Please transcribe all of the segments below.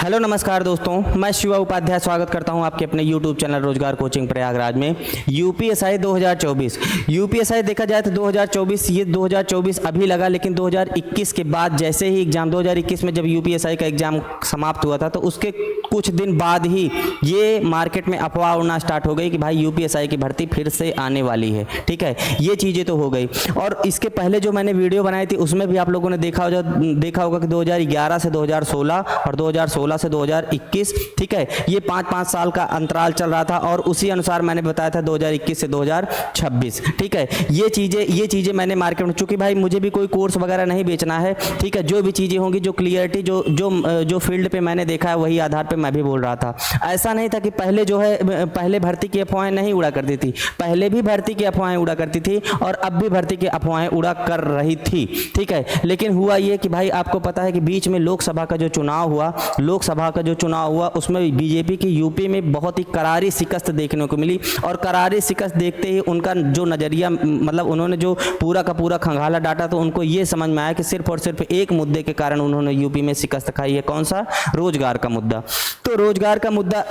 Hello नमस्कार दोस्तों, मैं शिवा उपाध्याय स्वागत करता हूं आपके अपने YouTube चैनल रोजगार कोचिंग प्रयागराज में। यूपीएसआई 2024 यूपीएसआई देखा जाए तो 2024 ये 2024 अभी लगा, लेकिन 2021 के बाद जैसे ही एग्जाम 2021 में जब यूपीएसआई का एग्जाम समाप्त हुआ था तो उसके कुछ दिन बाद ही ये मार्केट में अफवाह उड़ना स्टार्ट हो गई कि भाई यूपीएसआई की भर्ती फिर से आने वाली है। ठीक है, ये चीज़ें तो हो गई। और इसके पहले जो मैंने वीडियो बनाई थी उसमें भी आप लोगों ने देखा होगा कि 2011 से 2016 और 2016 से 2021, ठीक है, ये 5-5 साल का अंतराल चल रहा था और उसी अनुसार मैंने बताया था 2021 से 2026। ठीक है, ये चीज़ें मैंने मार्केट में, चूंकि भाई मुझे भी कोई कोर्स वगैरह नहीं बेचना है, ठीक है, जो भी चीज़ें होंगी, जो क्लियरिटी जो फील्ड पे मैंने देखा है वही आधार पे मैं भी बोल रहा था। ऐसा नहीं था कि पहले जो है पहले भर्ती की अफवाहें नहीं उड़ा करती थी, पहले भी भर्ती की अफवाहें उड़ा करती थी और अब भी भर्ती की अफवाहें उड़ा कर रही थी। ठीक है, लेकिन हुआ ये कि भाई आपको पता है कि बीच में लोकसभा का जो चुनाव हुआ उसमें बीजेपी की यूपी में बहुत ही करारी शिकस्त देखने को मिली और करारी शिकस्त देखते ही उनका जो नज़रिया, मतलब उन्होंने जो पूरा का पूरा खंगाला डाटा, तो उनको ये समझ में आया कि सिर्फ और सिर्फ एक मुद्दे के कारण उन्होंने यूपी में शिकस्त खाई है। कौन सा? रोजगार का मुद्दा। तो रोजगार का मुद्दा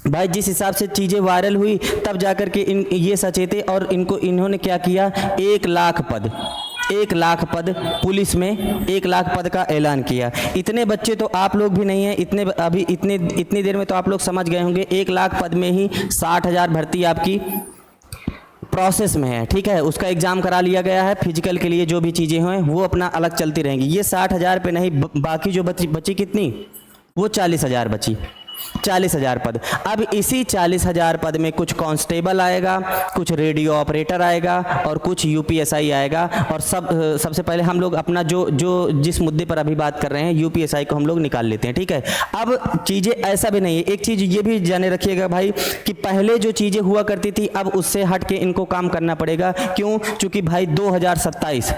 भाई जिस हिसाब से चीज़ें वायरल हुई तब जाकर के ये सचेते और इन्होंने क्या किया, 1 लाख पद पुलिस में 1 लाख पद का ऐलान किया। इतने बच्चे तो आप लोग भी नहीं हैं, इतनी देर में तो आप लोग समझ गए होंगे 1 लाख पद में ही 60,000 भर्ती आपकी प्रोसेस में है। ठीक है, उसका एग्ज़ाम करा लिया गया है, फिजिकल के लिए जो भी चीज़ें हैं वो अपना अलग चलती रहेंगी। ये 60,000 पे नहीं, बाकी जो बची कितनी, वो 40,000 बची, 40,000 पद। अब इसी 40,000 पद में कुछ कांस्टेबल आएगा, कुछ रेडियो ऑपरेटर आएगा और कुछ यूपीएसआई आएगा। और सबसे पहले हम लोग अपना जिस मुद्दे पर अभी बात कर रहे हैं यूपीएसआई को हम लोग निकाल लेते हैं। ठीक है, अब चीज़ें ऐसा भी नहीं है, एक चीज़ ये भी जाने रखिएगा भाई कि पहले जो चीज़ें हुआ करती थी अब उससे हट के इनको काम करना पड़ेगा। क्यों? चूँकि भाई 2027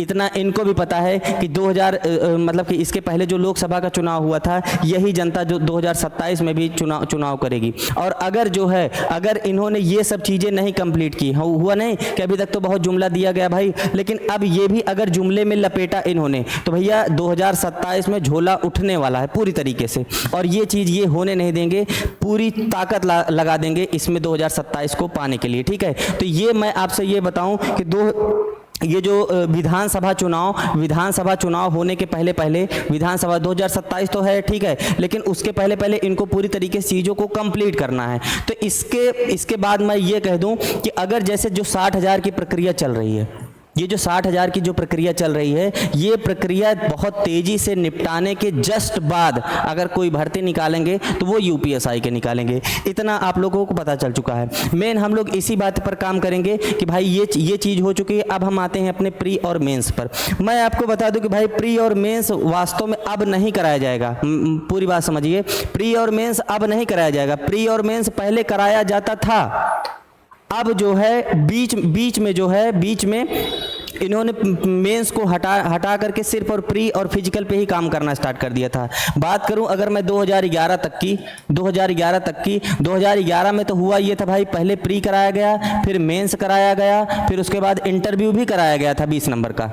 इतना इनको भी पता है कि 2000 मतलब कि इसके पहले जो लोकसभा का चुनाव हुआ था यही जनता जो 2027 में भी चुनाव करेगी। और अगर इन्होंने ये सब चीज़ें नहीं कंप्लीट की, हुआ नहीं कि अभी तक तो बहुत जुमला दिया गया भाई, लेकिन अब ये भी अगर जुमले में लपेटा इन्होंने तो भैया 2027 में झोला उठने वाला है पूरी तरीके से। और ये चीज़ ये होने नहीं देंगे, पूरी ताकत लगा देंगे इसमें 2027 को पाने के लिए। ठीक है, तो ये मैं आपसे ये बताऊं कि ये जो विधानसभा चुनाव होने के पहले विधानसभा 2027 तो है, ठीक है, लेकिन उसके पहले इनको पूरी तरीके से चीज़ों को कंप्लीट करना है। तो इसके बाद मैं ये कह दूं कि अगर जैसे जो 60,000 की प्रक्रिया चल रही है, ये जो 60,000 की जो प्रक्रिया चल रही है, ये प्रक्रिया बहुत तेज़ी से निपटाने के जस्ट बाद अगर कोई भर्ती निकालेंगे तो वो यूपीएसआई के निकालेंगे। इतना आप लोगों को पता चल चुका है। मेन हम लोग इसी बात पर काम करेंगे कि भाई ये चीज़ हो चुकी है। अब हम आते हैं अपने प्री और मेंस पर। मैं आपको बता दूं कि भाई प्री और मेंस वास्तव में अब नहीं कराया जाएगा। पूरी बात समझिए, प्री और मेंस अब नहीं कराया जाएगा। प्री और मेंस पहले कराया जाता था, अब जो है बीच में इन्होंने मेंस को हटा करके सिर्फ और प्री और फिजिकल पे ही काम करना स्टार्ट कर दिया था। बात करूं अगर मैं 2011 तक की 2011 में तो हुआ ये था भाई, पहले प्री कराया गया, फिर मेंस कराया गया, फिर उसके बाद इंटरव्यू भी कराया गया था 20 नंबर का।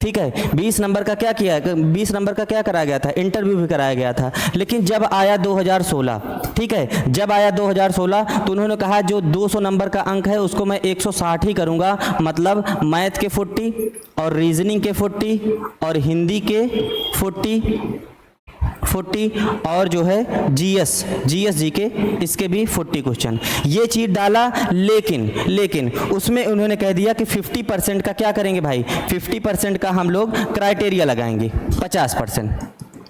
ठीक है, 20 नंबर का क्या किया, 20 नंबर का क्या कराया गया था, इंटरव्यू भी कराया गया था। लेकिन जब आया 2016, ठीक है, जब आया 2016 तो उन्होंने कहा जो 200 नंबर का अंक है उसको मैं 160 ही करूंगा, मतलब मैथ के 40 और रीजनिंग के 40 और हिंदी के 40 और जो है जीएस के इसके भी 40 क्वेश्चन, ये चीज़ डाला। लेकिन उसमें उन्होंने कह दिया कि 50% का क्या करेंगे भाई, 50% का हम लोग क्राइटेरिया लगाएंगे।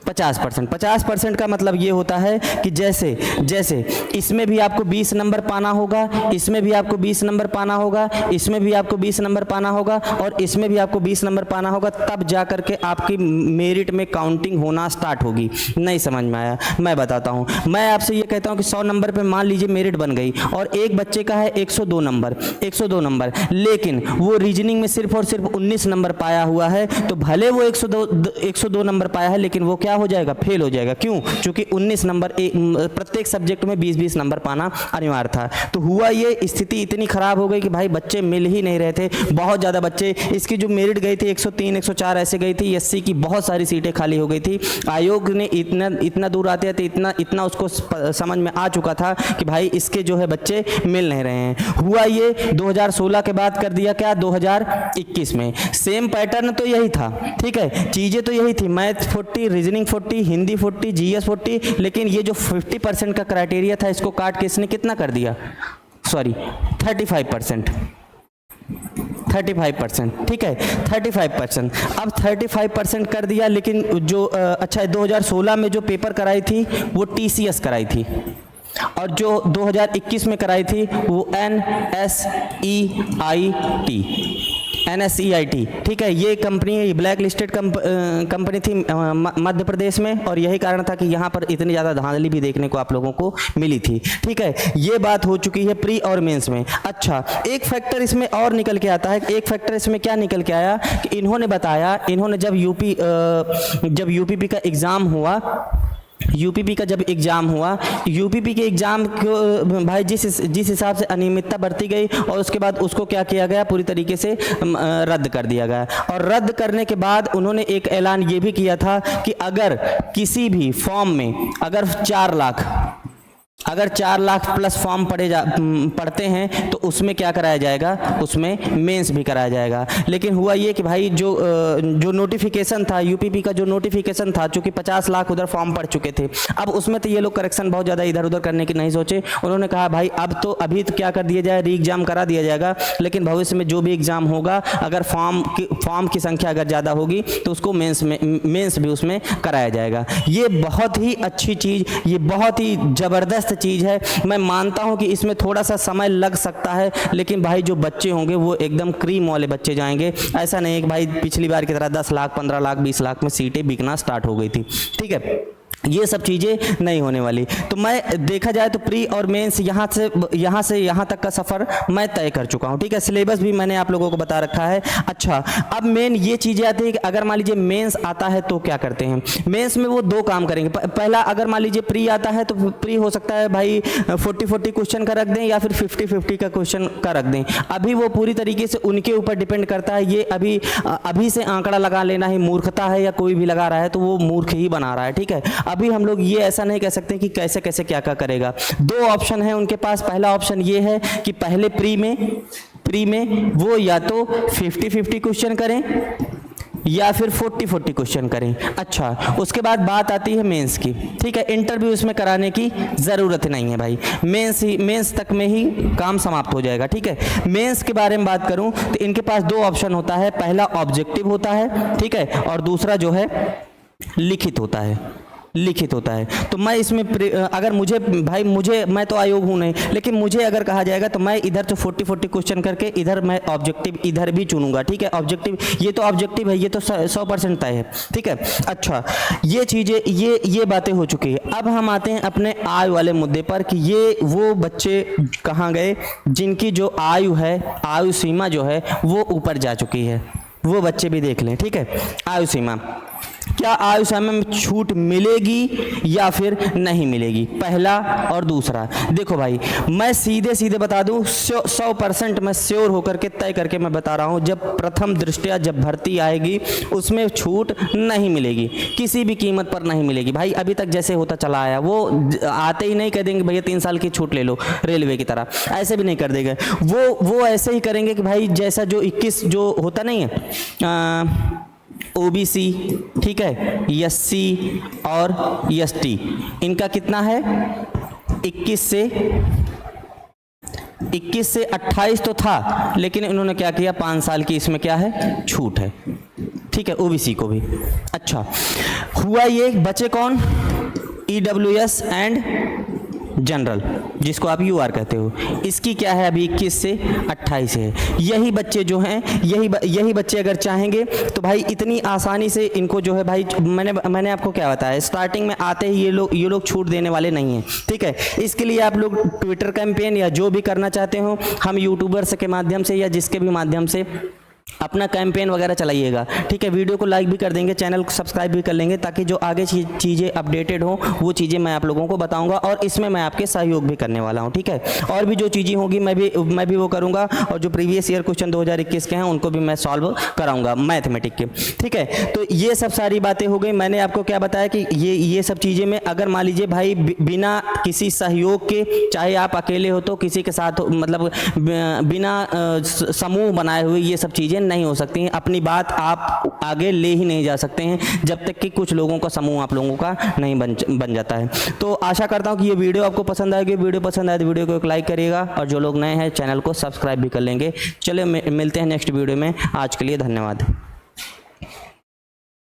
50% का मतलब ये होता है कि जैसे इसमें भी आपको 20 नंबर पाना होगा, इसमें भी आपको 20 नंबर पाना होगा, इसमें भी आपको 20 नंबर पाना होगा और इसमें भी आपको 20 नंबर पाना होगा, तब जा करके आपकी मेरिट में काउंटिंग होना स्टार्ट होगी। नहीं समझ में आया? मैं बताता हूँ। मैं आपसे ये कहता हूँ कि 100 नंबर पे मान लीजिए मेरिट बन गई और एक बच्चे का है 102 नंबर, लेकिन वो रीजनिंग में सिर्फ और सिर्फ 19 नंबर पाया हुआ है, तो भले वो 102 नंबर पाया है, लेकिन वो क्या हो जाएगा, फेल हो जाएगा। क्यों? क्योंकि 19 नंबर प्रत्येक सब्जेक्ट में 20-20 नंबर पाना अनिवार्य था। तो हुआ ये, स्थिति इतनी खराब हो गई कि भाई बच्चे मिल ही नहीं रहे थे, बहुत ज़्यादा बच्चे, इसकी जो मेरिट गई थी 103 104 ऐसे गई थी, एससी की बहुत सारी सीटें खाली हो गई थी। आयोग ने इतना दूर आते थे, इतना उसको समझ में आ चुका था कि भाई इसके जो है बच्चे मिल नहीं रहे हैं। हुआ ये 2016 के बाद कर दिया क्या, 2021 में सेम पैटर्न तो यही था, ठीक है, चीज़ें तो यही थी, मैथ 40, रीजनिंग 40, हिंदी 40, जीएस 40, लेकिन ये जो 50% का क्राइटेरिया था इसको काट के इसने कितना कर दिया, सॉरी 35%, 35%, ठीक है 35%। अब 35% कर दिया, लेकिन जो अच्छा 2016 में जो पेपर कराई थी वो टीसीएस कराई थी, और जो 2021 में कराई थी वो NSEIT, ठीक है, ये कंपनी ब्लैक लिस्टेड कंपनी थी मध्य प्रदेश में, और यही कारण था कि यहाँ पर इतनी ज़्यादा धांधली भी देखने को आप लोगों को मिली थी, ठीक है। ये बात हो चुकी है प्री और मेंस में। अच्छा, एक फैक्टर इसमें और निकल के आता है, एक फैक्टर इसमें क्या निकल के आया कि इन्होंने बताया, इन्होंने जब यूपीपी का एग्ज़ाम हुआ, यूपीपी का जब एग्ज़ाम हुआ, यूपीपी के एग्ज़ाम को भाई जिस हिसाब से अनियमितता बरती गई, और उसके बाद उसको क्या किया गया, पूरी तरीके से रद्द कर दिया गया। और रद्द करने के बाद उन्होंने एक ऐलान ये भी किया था कि अगर किसी भी फॉर्म में अगर 4 लाख प्लस फॉर्म पढ़ते हैं तो उसमें क्या कराया जाएगा, उसमें मेंस भी कराया जाएगा। लेकिन हुआ ये कि भाई जो नोटिफिकेशन था, यूपीपी का जो नोटिफिकेशन था, चूँकि 50 लाख उधर फॉर्म पड़ चुके थे, अब उसमें तो ये लोग करेक्शन बहुत ज़्यादा इधर उधर करने की नहीं सोचे। उन्होंने कहा भाई अभी तो क्या कर दिया जाए, री एग्ज़ाम करा दिया जाएगा, लेकिन भविष्य में जो भी एग्ज़ाम होगा, अगर फॉर्म की संख्या अगर ज़्यादा होगी तो उसको मेंस भी उसमें कराया जाएगा। ये बहुत ही अच्छी चीज़, ये बहुत ही ज़बरदस्त चीज़ है। मैं मानता हूं कि इसमें थोड़ा सा समय लग सकता है, लेकिन भाई जो बच्चे होंगे वो एकदम क्रीम वाले बच्चे जाएंगे। ऐसा नहीं है कि भाई पिछली बार की तरह 10 लाख 15 लाख 20 लाख में सीटें बिकना स्टार्ट हो गई थी, ठीक है, ये सब चीज़ें नहीं होने वाली। तो मैं देखा जाए तो प्री और मेंस यहाँ से यहाँ तक का सफ़र मैं तय कर चुका हूँ, ठीक है, सिलेबस भी मैंने आप लोगों को बता रखा है। अच्छा, अब मेन ये चीज़ें आती है कि अगर मान लीजिए मेंस आता है तो क्या करते हैं। मेंस में वो 2 काम करेंगे। पहला, अगर मान लीजिए प्री आता है तो प्री हो सकता है भाई 40-40 क्वेश्चन का रख दें, या फिर 50-50 का क्वेश्चन का रख दें। अभी वो पूरी तरीके से उनके ऊपर डिपेंड करता है। ये अभी से आंकड़ा लगा लेना ही मूर्खता है, या कोई भी लगा रहा है तो वो मूर्ख ही बना रहा है, ठीक है। अभी हम लोग ये ऐसा नहीं कह सकते कि कैसे कैसे क्या क्या करेगा। 2 ऑप्शन है उनके पास। पहला ऑप्शन ये है कि पहले प्री में वो या तो 50-50 क्वेश्चन करें या फिर 40-40 क्वेश्चन करें। अच्छा, उसके बाद बात आती है मेंस की, ठीक है, इंटरव्यू इसमें कराने की ज़रूरत नहीं है भाई, मेंस तक में ही काम समाप्त हो जाएगा, ठीक है। मेंस के बारे में बात करूं तो इनके पास 2 ऑप्शन होता है। पहला ऑब्जेक्टिव होता है, ठीक है, और दूसरा जो है लिखित होता है। तो मैं इसमें अगर मैं तो आयोग हूँ नहीं, लेकिन मुझे अगर कहा जाएगा तो मैं इधर तो 40-40 क्वेश्चन करके इधर मैं ऑब्जेक्टिव इधर भी चुनूंगा, ठीक है। ऑब्जेक्टिव ये तो ऑब्जेक्टिव है, ये तो 100% तय है, ठीक है। अच्छा, ये चीज़ें ये बातें हो चुकी है। अब हम आते हैं अपने आयु वाले मुद्दे पर कि ये वो बच्चे कहाँ गए जिनकी जो आयु है, आयु सीमा जो है वो ऊपर जा चुकी है, वो बच्चे भी देख लें, ठीक है। आयु सीमा, क्या आयु सीमा में छूट मिलेगी या फिर नहीं मिलेगी, पहला और दूसरा। देखो भाई, मैं सीधे बता दूं, 100% मैं श्योर होकर के तय करके मैं बता रहा हूं, जब प्रथम दृष्टया जब भर्ती आएगी उसमें छूट नहीं मिलेगी, किसी भी कीमत पर नहीं मिलेगी भाई। अभी तक जैसे होता चला आया, वो आते ही नहीं कह देंगे भैया 3 साल की छूट ले लो रेलवे की तरह, ऐसे भी नहीं कर देंगे। वो ऐसे ही करेंगे कि भाई जैसा जो 21 जो होता नहीं है OBC, ठीक है, SC और ST, इनका कितना है 21 से 28 तो था, लेकिन इन्होंने क्या किया 5 साल की इसमें क्या है छूट है, ठीक है, OBC को भी। अच्छा, हुआ ये बचे कौन, EWS एंड जनरल, जिसको आप UR कहते हो, इसकी क्या है अभी 21 से 28 है। यही बच्चे जो हैं, यही बच्चे अगर चाहेंगे तो भाई इतनी आसानी से इनको जो है भाई, मैंने आपको क्या बताया, स्टार्टिंग में आते ही ये लोग छूट देने वाले नहीं हैं, ठीक है। इसके लिए आप लोग ट्विटर कैंपेन या जो भी करना चाहते हो, हम यूट्यूबर्स के माध्यम से या जिसके भी माध्यम से अपना कैंपेन वगैरह चलाइएगा, ठीक है। वीडियो को लाइक भी कर देंगे, चैनल को सब्सक्राइब भी कर लेंगे, ताकि जो आगे चीज़ें अपडेटेड हो वो चीज़ें मैं आप लोगों को बताऊंगा, और इसमें मैं आपके सहयोग भी करने वाला हूं, ठीक है। और भी जो चीज़ें होगी मैं भी वो करूंगा, और जो प्रीवियस ईयर क्वेश्चन 2021 के हैं उनको भी मैं सॉल्व कराऊंगा मैथमेटिक के, ठीक है। तो ये सब सारी बातें हो गई। मैंने आपको क्या बताया कि ये सब चीज़ें में अगर मान लीजिए भाई बिना किसी सहयोग के, चाहे आप अकेले हो तो किसी के साथ मतलब बिना समूह बनाए हुए ये सब चीज़ें नहीं हो सकती हैं। अपनी बात आप आगे ले ही नहीं जा सकते हैं जब तक कि कुछ लोगों का समूह आप लोगों का नहीं बन जाता है। तो आशा करता हूं कि ये वीडियो आपको पसंद आएगी। वीडियो पसंद आए तो वीडियो को एक लाइक करिएगा, और जो लोग नए हैं चैनल को सब्सक्राइब भी कर लेंगे। चलिए मिलते हैं नेक्स्ट वीडियो में। आज के लिए धन्यवाद।